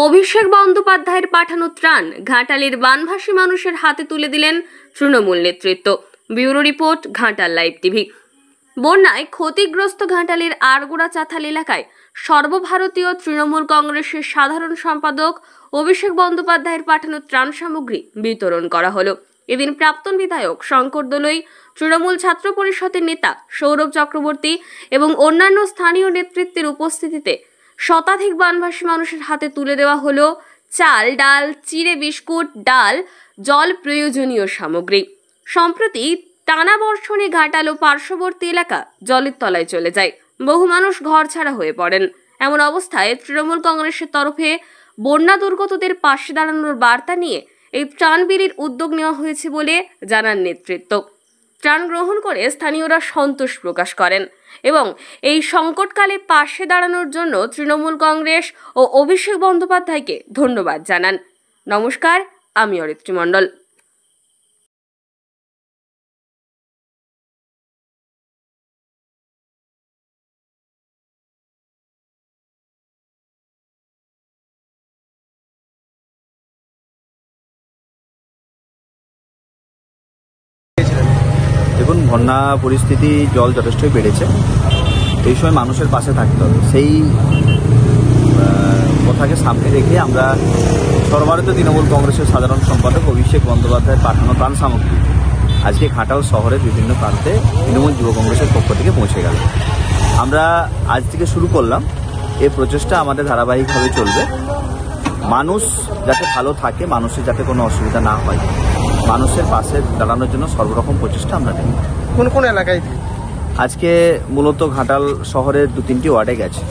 অভিষেক বন্দ্যোপাধ্যায়ের পাঠানো ত্রাণ ঘাটালের বানভাসী মানুষের হাতে তুলে দিলেন তৃণমূল নেতৃত্ব। Bureau report, Ghatal live TV. বন্যায় ক্ষতিগ্রস্ত ঘাটালের আরগোড়া চাথাল এলাকায় সর্বভারতীয় তৃণমূল কংগ্রেসের সাধারণ সম্পাদক অভিষেক বন্দ্যোপাধ্যায়ের পাঠানো ত্রাণ সামগ্রী বিতরণ করা হলো। এদিন প্রাক্তন বিধায়ক শঙ্কর দলুই, তৃণমূল ছাত্র পরিষদের নেতা সৌরভ চক্রবর্তী এবং অন্যান্য স্থানীয় নেতৃত্বের উপস্থিতিতে শতাধিক বানভাসী মানুষের হাতে তুলে দেওয়া হলো চাল, ডাল, চিড়ে, বিস্কুট, ডাল, জল প্রয়োজনীয় সামগ্রী। সম্প্রতি টানা বর্ষণে ঘাটাল ও পার্শ্ববর্তী এলাকা জলের তলায় চলে যায়। বহু মানুষ ঘরছাড়া হয়ে পড়েন। এমন অবস্থায় তৃণমূল কংগ্রেসের তরফে বন্যা দুর্গতদের পাশে দাঁড়ানোর বার্তা নিয়ে এই ত্রাণ বিলির উদ্যোগ নেওয়া হয়েছে বলে জানান নেতৃত্ব। ত্রাণ গ্রহণ করে স্থানীয়রা সন্তোষ প্রকাশ করেন এবং এই সংকটকালে পাশে দাঁড়ানোর জন্য তৃণমূল কংগ্রেস ও অভিষেক বন্দ্যোপাধ্যায়কে ধন্যবাদ জানান। নমস্কার, আমি অরিত্রী মণ্ডল। দেখুন, বন্যা পরিস্থিতি, জল যথেষ্টই বেড়েছে। এই সময় মানুষের পাশে থাকতে হবে, সেই কথাকে সামনে রেখে আমরা সর্বভারতীয় তৃণমূল কংগ্রেসের সাধারণ সম্পাদক অভিষেক বন্দ্যোপাধ্যায়ের পাঠানো ত্রাণ সামগ্রী আজকে ঘাটাল শহরের বিভিন্ন প্রান্তে তৃণমূল যুব কংগ্রেসের পক্ষ থেকে পৌঁছে গেল। আমরা আজ থেকে শুরু করলাম, এই প্রচেষ্টা আমাদের ধারাবাহিকভাবে চলবে। মানুষ যাতে ভালো থাকে, মানুষের যাতে কোনো অসুবিধা না হয়, মানুষের পাশে দাঁড়ানোর জন্য সর্বরকম প্রচেষ্টা আমরা নেব। কোন কোন এলাকায় আজকে মূলত ঘাটাল শহরের 2-3টি ওয়ার্ডে গেছে।